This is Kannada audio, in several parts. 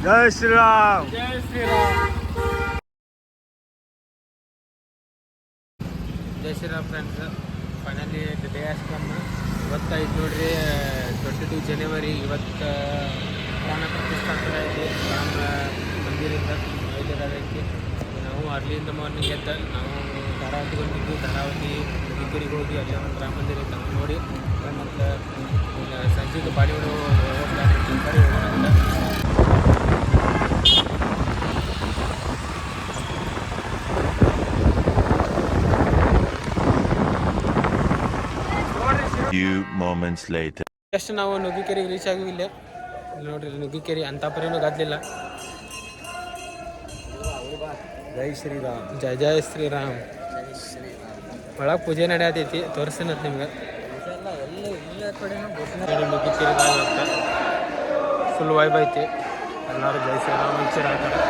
ಜೈ ಶ್ರೀರಾಮ್. ಜೈ ಶ್ರೀರಾಮ್. ಜೈ Shri Ram friends. Finally the day has come. ಇವತ್ತೈದು ನೋಡ್ರಿ 22 ಜನವರಿ. ಇವತ್ತು ಪ್ರಾಣ ಪ್ರತಿಷ್ಠಾಪನೆ ಐತಿ ರಾಮ ಮಂದಿರಿಂದ ಐದರಕ್ಕೆ. ನಾವು ಅರ್ಲಿಯಿಂದ ಮಾರ್ನಿಂಗ್ ಎದ್ದ ನಾವು ಧಾರಾವತಿಗೆ ಬಂದಿದ್ದು. ಧಾರಾವತಿ ನುಗ್ಗಿಕೆರೆಗೆ ಹೋಗಿ ಅಲ್ಲೇ ಒಂದು ರಾಮ ಮಂದಿರ ಇತ್ತು ಅಂತ ನೋಡಿ ಮತ್ತು ಸಂಜೆಗೆ ಬಾಡಿಗಳು ಹೋಗ್ತಾರೆ ಹೋಗೋಣ. Few moments later. ಎಷ್ಟು ನಾವು ನುಗ್ಗಿಕೆರೆಗೆ ರೀಚ್ ಆಗಿವಿ. ಇಲ್ಲೇ ನೋಡ್ರಿ ನುಗ್ಗಿಕೆರೆ ಅಂತಾಪುರೇನೂ ಗದ್ದಲಿಲ್ಲ. ಜೈ ಶ್ರೀರಾಮ್. ಜೈ ಜೈ ಶ್ರೀರಾಮ್. ಒಳಗೆ ಪೂಜೆ ನಡೆಯತೈತಿ, ತೋರಿಸ್ತೀನಂತ ನಿಮ್ಗೆ. ನುಗ್ಗಿಕೆರೆದಾಗ ಫುಲ್ ವೈಬ್ ಐತಿ. ಎಲ್ಲರೂ ಜೈ ಶ್ರೀರಾಮ್ ಮುಂಚೆ ಹಾಕ್ತಾರೆ.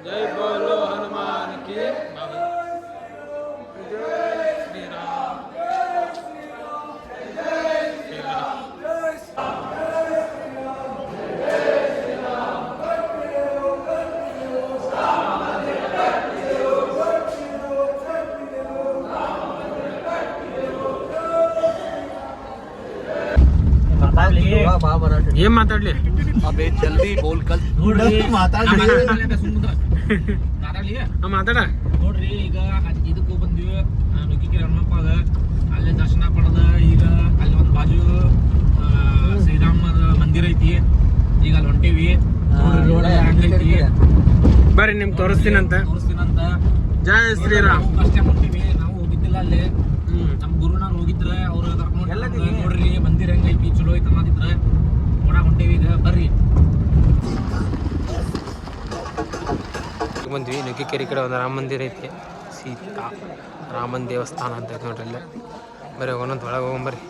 जय बोलो हनुमान की. ಏನ್ ಮಾತಾಡ್ಲಿ? ಅಬೇ ಜಲ್ದಿ ಬೋಲ್ ಕಲ್ ಮಾತಾಡ ನೋಡ್ರಿ. ಈಗ ಇದಕ್ಕೂ ಬಂದಿವಿ ನುಗ್ಗಿಕೆರೆ ಹನುಮಪ್ಪಾಗ. ಅಲ್ಲೇ ದರ್ಶನ ಪಡೆದ ಈಗ ಅಲ್ಲಿ ಒಂದು ಬಾಜು ಶ್ರೀರಾಮದ ಮಂದಿರ ಐತಿ. ಈಗ ಅಲ್ಲಿ ಹೊಂಟೇವಿ. ಹಂಗೈತಿ ಬರ್ರಿ ನಿಮ್ಗೆ ತೋರಿಸ್ತೀನಂತ. ಜೈ ಶ್ರೀರಾಮ್. ಫಸ್ಟ್ ಟೈಮ್ ಹೊಂಟೀವಿ. ನಾವು ಹೋಗಿದ್ದಿಲ್ಲ ಅಲ್ಲಿ. ನಮ್ಮ ಗುರುನಾರು ಹೋಗಿದ್ರೆ ಅವ್ರು ನೋಡ್ರಿ ಮಂದಿರ ಹೆಂಗೈತಿ ಚಲೋ ಐತಿ ಅನ್ನೋದಿದ್ರೆ ನೋಡಕ್ ಹೊಂಟೇವಿ. ಈಗ ಬರ್ರಿ. ಬಂದ್ವಿ ನುಗ್ಗಿಕೆರೆ ಕಡೆ ಒಂದು ರಾಮ ಮಂದಿರ ಐತಿ. ಸೀತಾ ರಾಮನ ದೇವಸ್ಥಾನ ಅಂತ ಐತೆ ನೋಡ್ರಿ. ಅಲ್ಲೇ ಬರೀ ಒಂದೊಂದು ಒಳಗೆ ಹೋಗೊಂಬರ್ರಿ.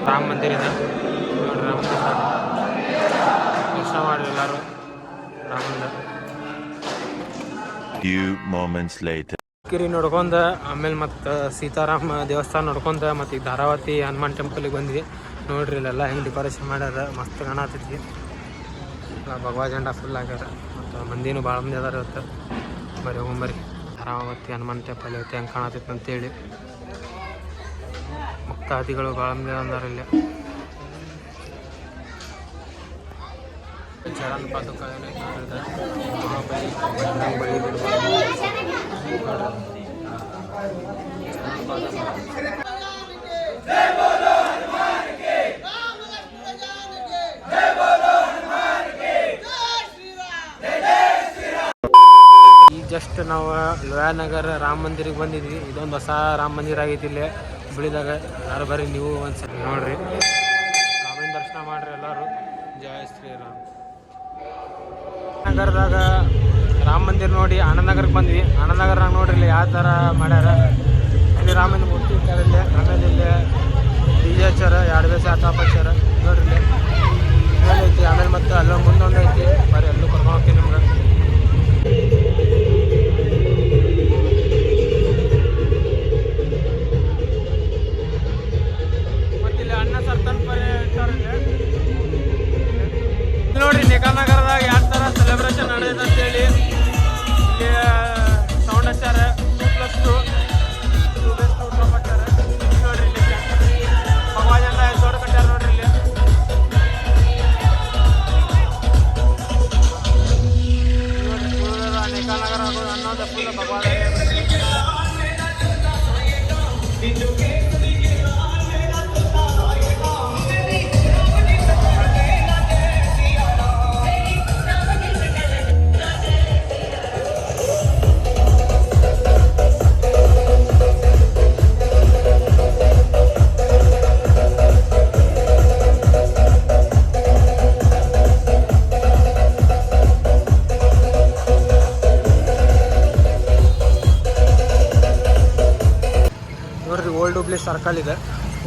ರಾಮ ಮಂದಿರ ಇದೆ ನೋಡ್ರಿ. ರಾಮ ಮಂದಿರ ದರ್ಶನ ಮಾಡ್ರಿ ಎಲ್ಲರೂ ರಾಮಂದ. Few moments later. ಕಿರಿ ನೋಡ್ಕೊಂಡ ಆಮೇಲೆ ಮತ್ತು ಸೀತಾರಾಮ ದೇವಸ್ಥಾನ ನೋಡ್ಕೊಂಡ ಮತ್ತು ಈಗ ಧಾರಾವತಿ ಹನುಮಾನ್ ಟೆಂಪಲಿಗೆ ಬಂದ್ವಿ. ನೋಡ್ರಿ ಇಲ್ಲೆಲ್ಲ ಹೆಂಗೆ ಡೆಕೋರೇಷನ್ ಮಾಡ್ಯಾರ, ಮಸ್ತ್ ಕಾಣತೈತಿ. ಭಗವಾ ಜೆಂಡಾ ಫುಲ್ ಆಗ್ಯಾರ ಮತ್ತು ಮಂದಿನೂ ಭಾಳ ಮಂದಿ ಅದಾರ ಇವತ್ತು. ಬರೀ ಹೋಗೊಂಬರಿ. ಧಾರಾವತಿ ಹನುಮಾನ್ ಟೆಂಪಲ್ ಐತಿ ಹೆಂಗೆ ಕಾಣತೈತಿ ಅಂತೇಳಿ. ಭಕ್ತಾದಿಗಳು ಭಾಳ ಮಂದಿ ಅಂದಾರ ಇಲ್ಲಿ. ಚರಣ ಪಾದುಕ ಈಗ ಜಸ್ಟ್ ನಾವು ಲೋಯಾನಗರ ರಾಮ ಮಂದಿರಿಗೆ ಬಂದಿದ್ವಿ. ಇದೊಂದು ಹೊಸ ರಾಮ ಮಂದಿರ ಆಗೈತಿ ಇಲ್ಲೇ ಹುಬ್ಳಿದಾಗ. ಯಾರು ಬರ್ರಿ ನೀವು ಒಂದ್ಸರಿ ನೋಡ್ರಿ. ರಾಮನ ದರ್ಶನ ಮಾಡ್ರಿ ಎಲ್ಲರೂ. ಜೈ ಶ್ರೀರಾಮ್. ನಗರದಾಗ ರಾಮ ಮಂದಿರ ನೋಡಿ ಆನಂದನಗರಕ್ಕೆ ಬಂದ್ವಿ. ಆನಂದನಗರದಾಗ ನೋಡ್ರಿ ಇಲ್ಲಿ ಯಾವ ಥರ ಮಾಡ್ಯಾರ. ಇಲ್ಲಿ ರಾಮನ ಮೂರ್ತಿ ಇರ್ತಾರೆ ಇಲ್ಲಿ. ಆಮೇಲೆ ಇಲ್ಲಿ DJ ಹಚ್ಚಾರ, 2 ಬೇಸ ಆಟಾಪ್ ಹಚ್ಚಾರ ನೋಡ್ರಿ ಇಲ್ಲಿ ಐತಿ. ಆಮೇಲೆ ಮತ್ತು ಅಲ್ಲೊಂದು ಮುಂದೊಂದು ಐತಿ. ಬರ್ರಿ ಎಲ್ಲೂ ಕರ್ಕೊಂಡು ಹೋಗ್ತೀನಿ ನಿಮ್ಗೆ. ನೋಡ್ರಿ ನಿಕಾನಗರದಾಗ ಯಾವ ಥರ ಸೆಲೆಬ್ರೇಷನ್ ನಡೆಯುತ್ತೆ ಅಂತೇಳಿ ಇಲ್ಲಿ ಸೌಂಡ್ ಹಚ್ಚಾರ. 2+2 ನೋಡ್ರಿ ಇಲ್ಲಿ ಭಗವಾ ಜೆಂಡಾ ದೊಡ್ಡ ಕಟ್ಟಾರ ನೋಡ್ರಿ ಇಲ್ಲಿ. ಹುಬ್ಳಿ ಸರ್ಕಲ್ ಇದೆ.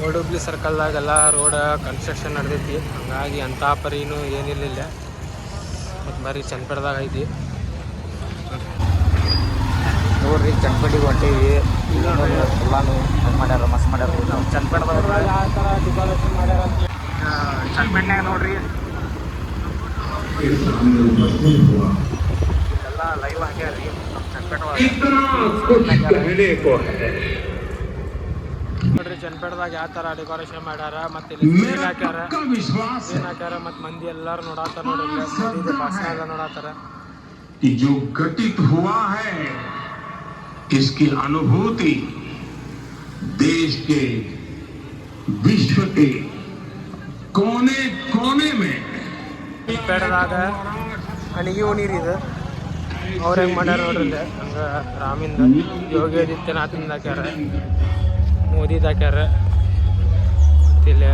ಓಲ್ಡ್ ಹುಬ್ಳಿ ಸರ್ಕಲ್ದಾಗೆಲ್ಲ ರೋಡ್ ಕನ್ಸ್ಟ್ರಕ್ಷನ್ ನಡೆದೈತಿ, ಹಂಗಾಗಿ ಅಂಥ ಪರಿನೂ ಏನಿಲ್ಲ. ಮತ್ತು ಬರೀ ಚನ್ನಪಟ್ಟಣದಾಗ ಐತಿ ನೋಡ್ರಿ. ಚನ್ನಪಟ್ಟಿಗೆ ಹೊಂಟೀವಿ. ಎಲ್ಲಾನು ಮಾಡ್ಯಾರ, ಮಸ್ತ್ ಮಾಡ್ಯಾರ. ನಾವು ಚನ್ನಪಟ್ಟಣದಾಗ ಯಾವ ಥರ ಡೆಕೋರೇಷನ್ ಮಾಡ್ಯಾರ ಅಂತ ಚನ್ನಪಟ್ಟಣಾಗ ನೋಡ್ರಿ. ಎಲ್ಲ ಲೈವ್ ಆಗ್ಯಾರ ರೀ ನೋಡ್ರಿ. ಚನ್ನಪಟ್ಟಣದಾಗ ಯಾವ ಥರ ಡೆಕೋರೇಷನ್ ಮಾಡ್ಯಾರ, ಮತ್ತು ಇಲ್ಲಿ ಹಾಕ್ಯಾರ ಮತ್ತು ಮಂದಿ ಎಲ್ಲರೂ ನೋಡಾತಾರ. ನೋಡ್ರಿ ಭಾಷಣ ಎಲ್ಲ ನೋಡಾತಾರ. जो घटित हुआ है इसकी अनुभूति देश के विश्व के कोने कोने में ಚನ್ನಪಟ್ಟಣದಾಗ ಅಣಿಗೆ ಓಣಿರಿ ಇದು. ಅವ್ರು ಹೆಂಗೆ ಮಾಡ್ಯಾರ ನೋಡ್ರಿ. ಹಂಗೆ ರಾಮಿಂದ ಯೋಗಿ ಆದಿತ್ಯನಾಥಿಂದ ಹಾಕ್ಯಾರ, ಮೋದಿದ ಹಾಕ್ಯಾರ. ಮತ್ತಿಲ್ಲಿ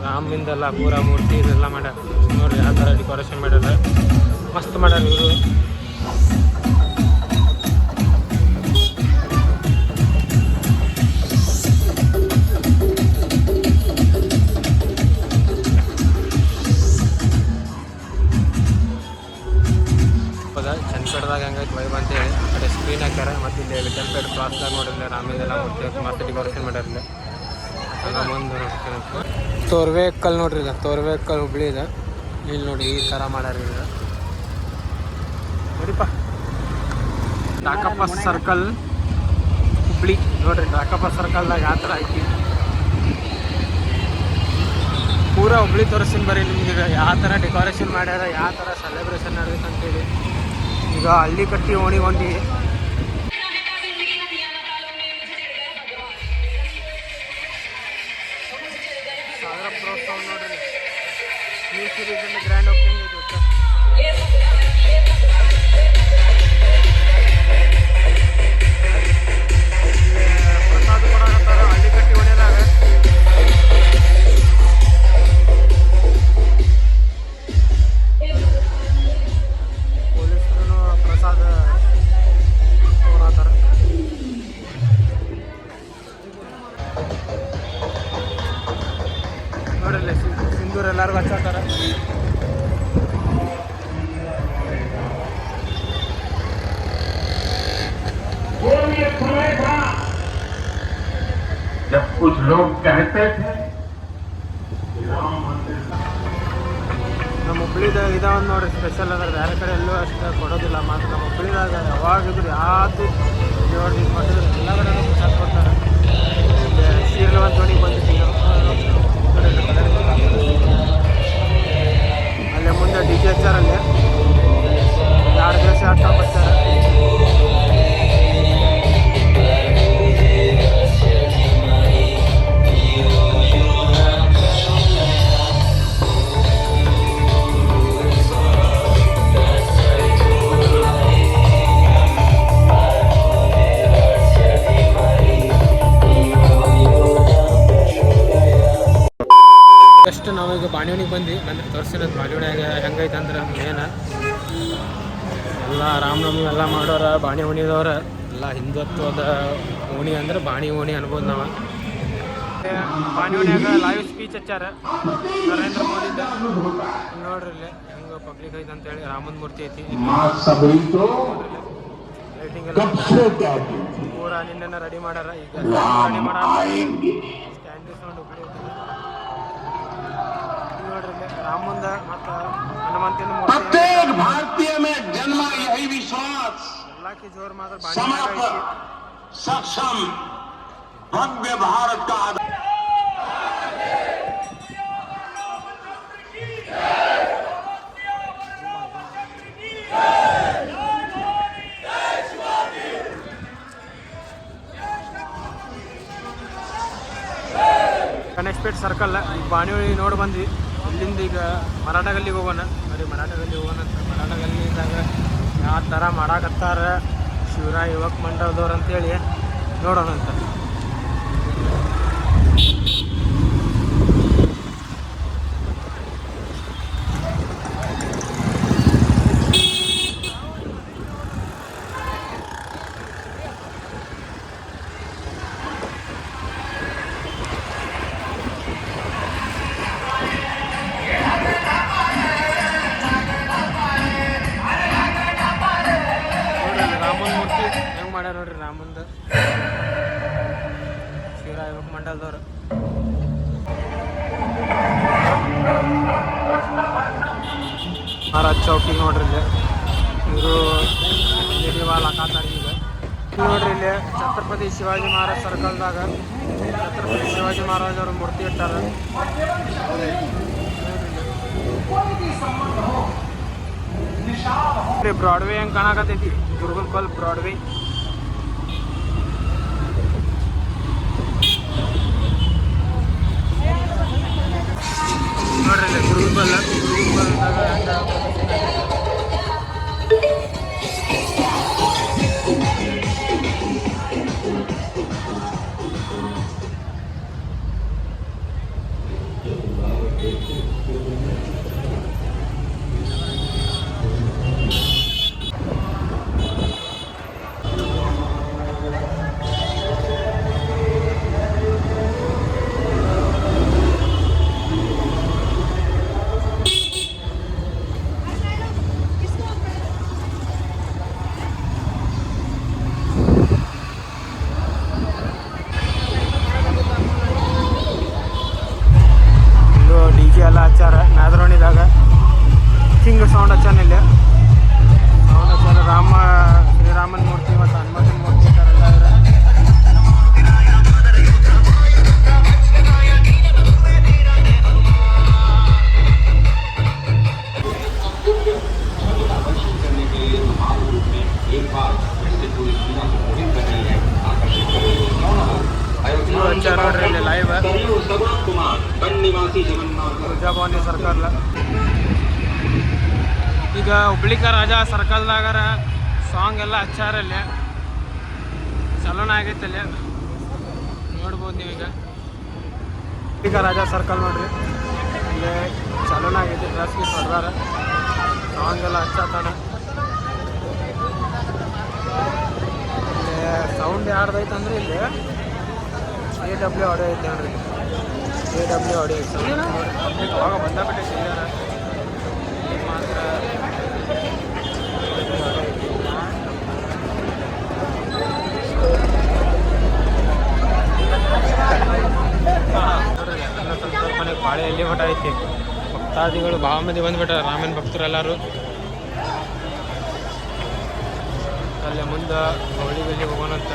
ರಾಮಿಂದೆಲ್ಲ ಪೂರಾ ಮೂರ್ತಿ ಇದೆಲ್ಲ ಮಾಡ್ಯಾರ ನೋಡ್ರಿ. ಯಾವ ಥರ ಡೆಕೋರೇಷನ್ ಮಾಡ್ಯಾರ, ಮಸ್ತ್ ಮಾಡ್ಯಾರ ಇವರು. ಚನ್ನಪಟ್ಟಣದಾಗ ಹೆಂಗೈತೆ ವೈಬ್ ಅಂತೇಳಿ ಆ ಕಡೆ ಸ್ಕ್ರೀನ್ ಹಾಕ್ಯಾರ. ಮತ್ತು ಇಲ್ಲಿ ವಿಠಲ್ಪೇಟೆ ಕ್ರಾಸ್ದಾಗ ನೋಡಿಲ್ಲ ರಾಮಿದೆಲ್ಲ ಮೂರ್ತಿ ಮಸ್ತ್ ಡೆಕೋರೇಷನ್ ಮಾಡ್ಯಾರಿಲ್ಲ. ಮುಂದೆ ತೋರ್ವೇಕಲ್ ನೋಡ್ರಿ. ಇದು ತೋರ್ವೇಕಲ್ ಹುಬ್ಳಿ ಇದೆ. ಇಲ್ಲಿ ನೋಡಿ ಈ ಥರ ಮಾಡ್ಯಾರ ಈಗ ನೋಡಿಪ್ಪ. ಟಾಕಪ್ಪ ಸರ್ಕಲ್ ಹುಬ್ಳಿ ನೋಡ್ರಿ. ಟಾಕಪ್ಪ ಸರ್ಕಲ್ದಾಗ ಯಾವ ಥರ ಐತಿ ಪೂರಾ ಹುಬ್ಳಿ ತೋರಿಸ್ತೀನಿ ಬರ್ರಿ ನಿಮ್ಗೆ. ಯಾವ ಥರ ಡೆಕೋರೇಷನ್ ಮಾಡ್ಯಾರ, ಯಾವ ಥರ ಸೆಲೆಬ್ರೇಷನ್ ನಡೆದೈತೆ ಅಂತೇಳಿ. ಈಗ ಹಳ್ಳಿ ಕಟ್ಟಿ ಓಣಿ ಹೊಂದಿವಿ. ಸಾಗರ ಪ್ರೋತ್ಸವ ನೋಡ್ರಿ. ನ್ಯೂ ಸೀರೀಸ್ ಗ್ರ್ಯಾಂಡ್ ಓಪನಿಂಗ್ ಐತಿ ಒಟ್ಟು. ಪ್ರಸಾದ ಕೊಡಾಕತ್ತಾರ ಹಳ್ಳಿ ಕಟ್ಟಿ ಓಣಿದಾಗ. ಪೊಲೀಸರು ಪ್ರಸಾದ ಕೊಡಾತಾರ. ನೋಡ್ರಿ ಸಿಂಧೂರ್ ಎಲ್ಲರಿಗೂ ಹಚ್ಚಾತಾರ. जब कुछ लोग कहते थे ನಮ್ಮ ಹುಬ್ಳಿದಾಗ ಇದಾವಂದು ನೋಡ್ರಿ ಸ್ಪೆಷಲ್ ಅದ. ಬೇರೆ ಕಡೆ ಎಲ್ಲೂ ಅಷ್ಟು ಕೊಡೋದಿಲ್ಲ. ಮತ್ತು ನಮ್ಮ ಹುಬ್ಳಿದಾಗ ಯಾವಾಗಿದ್ರು ಯಾವುದು ನೋಡಿ ಮಾಡಿದ್ರು ಎಲ್ಲ ಕಡೆ ಪ್ರಸಾದ ಕೊಡ್ತಾರೆ. ಸೀರೆಲ್ಲ ಒಂದು ತೊಗೊಂಡು ಬಂದಿದ್ದೀವಿ ಅಲ್ಲೇ ಮುಂದೆ ಡಿ ಜೆ ಹಚ್ಚಾರಲ್ಲಿ 2 ದಿವಸ ಆಟ ಬರ್ತಾರೆ. ಜಸ್ಟ್ ನಾವೀಗ ಬಾಣಿವಣಿಗೆ ಬಂದು ತೋರಿಸಿರೋದು. ಬಾಣಿವಣಿಯಾಗ ಹೆಂಗೈತೆ ಅಂದ್ರೆ ಮೇನ ಎಲ್ಲ ರಾಮನವಮಿ ಎಲ್ಲ ಮಾಡೋರ ಬಾಣಿ ಓಣಿದವ್ರ ಎಲ್ಲ ಹಿಂದುತ್ವದ ಓಣಿ ಅಂದ್ರೆ ಬಾಣಿ ಓಣಿ ಅನ್ಬೋದು ನಾವು. ಬಾಣಿ ಓಣಿಯಾಗ ಲೈವ್ ಸ್ಪೀಚ್ ಹಚ್ಚಾರ ನರೇಂದ್ರ ಮೋದಿದ. ನೋಡ್ರಿ ಇಲ್ಲಿ ಹೆಂಗೆ ಪಬ್ಲಿಕ್ ಐತೆ ಅಂತೇಳಿ. ರಾಮನ ಮೂರ್ತಿ ಐತಿ. ಲೈಟಿಂಗ್ ಎಲ್ಲ ಪೂರಾ ನಿನ್ನೆ ರೆಡಿ ಮಾಡ್ಯಾರ. ಈಗ ರೆಡಿ ಮಾಡಾರ ಸ್ಟ್ಯಾಂಡ್ ಸೌಂಡ್ ಹುಬ್ಳಿ ನೋಡ್ರಿ. ರಾಮಂದ ಮತ್ತು ಹನುಮಂತನ प्रत्येक भारतीय में जन्मा यही विश्वास ಎಲ್ಲಕ್ಕೆ ಜೋರು ಮಾತ್ರ समर्पक सक्षम भव्य भारत का ಗಣೇಶ್ಪೇಟ್ ಸರ್ಕಲ್ ಬಾಣಿವಳಿ ನೋಡಿ ಬಂದ್ವಿ. ಇಲ್ಲಿಂದ ಈಗ ಮರಾಠ ಗಲ್ಲಿಗೆ ಹೋಗೋಣ. ಬರೀ ಮರಾಠ ಗಲ್ಲಿಗೆ ಹೋಗೋಣ ಅಂತ. ಮರಾಠ ಗಲ್ಲಿದಾಗ ಯಾವ ಥರ ಮಾಡಾಕತ್ತಾರ ಶಿವರಾಯ ಯುವಕ ಮಂಡಲದವ್ರು ಅಂತೇಳಿ ನೋಡೋಣ ಅಂತ. ಮಾಡ್ಯಾರ ನೋಡ್ರಿ ರಾಮಂದ ಶಿವರಾಯ ಮಂಡಲದವ್ರು. ಮಹಾರಾಜ್ ಚೌಕಿ ನೋಡ್ರಿ ಇಲ್ಲಿ ಇವರು ಜೇಡಿವಾಲ್ ಹಾಕಾತಾರ. ಈಗ ನೋಡ್ರಿ ಇಲ್ಲಿ ಛತ್ರಪತಿ ಶಿವಾಜಿ ಮಹಾರಾಜ್ ಸರ್ಕಲ್ದಾಗ ಛತ್ರಪತಿ ಶಿವಾಜಿ ಮಹಾರಾಜ್ ಅವ್ರ ಮೂರ್ತಿ ಇಟ್ಟಾರ. ಬ್ರಾಡ್ವೇ ಹೆಂಗೆ ಕಾಣಕತ್ತೈತಿ, ಗುರುಗುಲ್ ಬ್ರಾಡ್ವೇ. ನೋಡ್ರಿ ಇಲ್ಲಿ ಗುರುಗುಲ್ದಾಗ ಎಲ್ಲ ಹಚ್ಚಾರ. ಮ್ಯಾದ್ರೋಣಿದಾಗ ಹಿಂಗ ಸೌಂಡ್ ಹಚ್ಚಾನ. ಇಲ್ಲಿ ಸೌಂಡ್ ಹಚ್ಚಾರ. ಶ್ರೀರಾಮನ ಮೂರ್ತಿ ಮತ್ತು ಹನುಮಂತನ ಮೂರ್ತಿ ಇಟ್ಟಾರೆಲ್ಲ ಇವ್ರ. ಹಚ್ಚಾರ ನೋಡ್ರಿ ಇಲ್ಲಿ ಲೈವ್ ಪ್ರಜಾಭವನಿ ಸರ್ಕಲ್. ಈಗ ಹುಬ್ಳಿಕ ರಾಜ ಸರ್ಕಲ್ದಾಗಾರ ಸಾಂಗ್ ಎಲ್ಲ ಹಚ್ಚಾರಲ್ಲಿ ಚಲೋನ ಆಗೈತೆ. ಅಲ್ಲಿ ನೋಡ್ಬೋದು ನೀವೀಗ ಹುಬ್ಳಿಕ ರಾಜ ಸರ್ಕಲ್ ನೋಡ್ರಿ ಇಲ್ಲಿ ಚಲೋನ ಆಗೈತಿ. ಡ್ರೆಸ್ ಗೀಸ್ ಹೊಡೆದಾರ, ಸಾಂಗ್ ಎಲ್ಲ ಹಚ್ಚಾತಾರ. ಇಲ್ಲಿ ಸೌಂಡ್ ಯಾರ್ದೈತೆ ಅಂದ್ರೆ ಇಲ್ಲಿ AW ಆಡಿಯೋ ಐತೆ ನೋಡ್ರಿ. AW ಆಡಿಯೋ ಐತೆ ಅವಾಗ ಬಂದಾಬಿಟ್ಟೆ ಸಿಗ್ಯಾರ. ಮಾತ್ರ ಮನೆಗೆ ಬಾಳೆ ಎಲ್ಲಿ ಮಠ ಐತಿ. ಭಕ್ತಾದಿಗಳು ಭಾಳ ಮಂದಿ ಬಂದ್ಬಿಟ್ಟಾರ, ರಾಮನ ಭಕ್ತರೆಲ್ಲರೂ. ಅಲ್ಲೇ ಮುಂದೆ ಗೌಳಿ ಗಲ್ಲಿ ಹೋಗೋಣಂತ.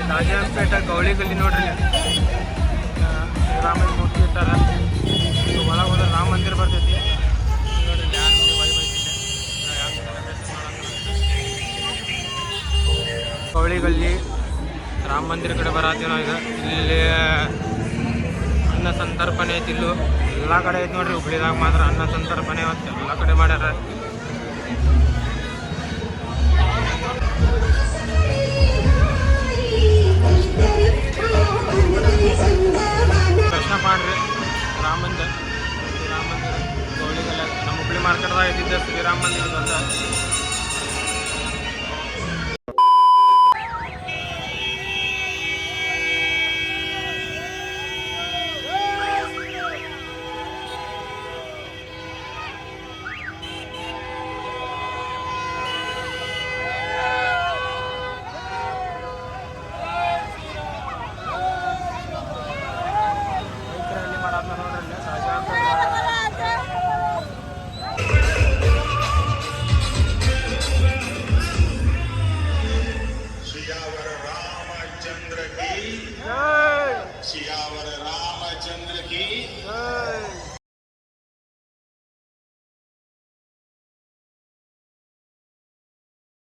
ರಾಜಪೇಟೆ ಗೌಳಿ ಗಲ್ಲಿ ನೋಡ್ರಿ ರಾಮನ ಮೂರ್ತಿ ಇಟ್ಟಾರ. ಒಳಗೆ ಹೋದ್ರೆ ರಾಮ ಮಂದಿರ ಬರ್ತೈತಿ ನೋಡ್ರಿ. ಯಾರು ನೋಡಿ ಗೌಳಿ ಗಲ್ಲಿ ರಾಮ ಮಂದಿರ ಕಡೆ ಬರತ್ತೀವಿ ನಾವು. ಈಗ ಇಲ್ಲಿ ಅನ್ನ ಸಂತರ್ಪಣೆ ಐತಿ. ಇಲ್ಲೂ ಎಲ್ಲ ಕಡೆ ಐತಿ ನೋಡ್ರಿ. ಹುಬ್ಳಿದಾಗ ಮಾತ್ರ ಅನ್ನ ಸಂತರ್ಪಣೆ ಅಂತ ಎಲ್ಲ ಕಡೆ ಮಾಡ್ಯಾರ. ದರ್ಶನ ಮಾಡ್ರಿ ರಾಮ ಮಂದಿರ. ಶ್ರೀರಾಮ ಮಂದಿರ ಗೌಳಿಗೆಲ್ಲ ನಮ್ಮ ಹುಬ್ಳಿ ಮಾರ್ಕೆಟ್ದಾಗ ಇದ್ದಿದ್ದ ಶ್ರೀರಾಮ ಮಂದಿರ ಅಂತ. सियावर रामचंद्र की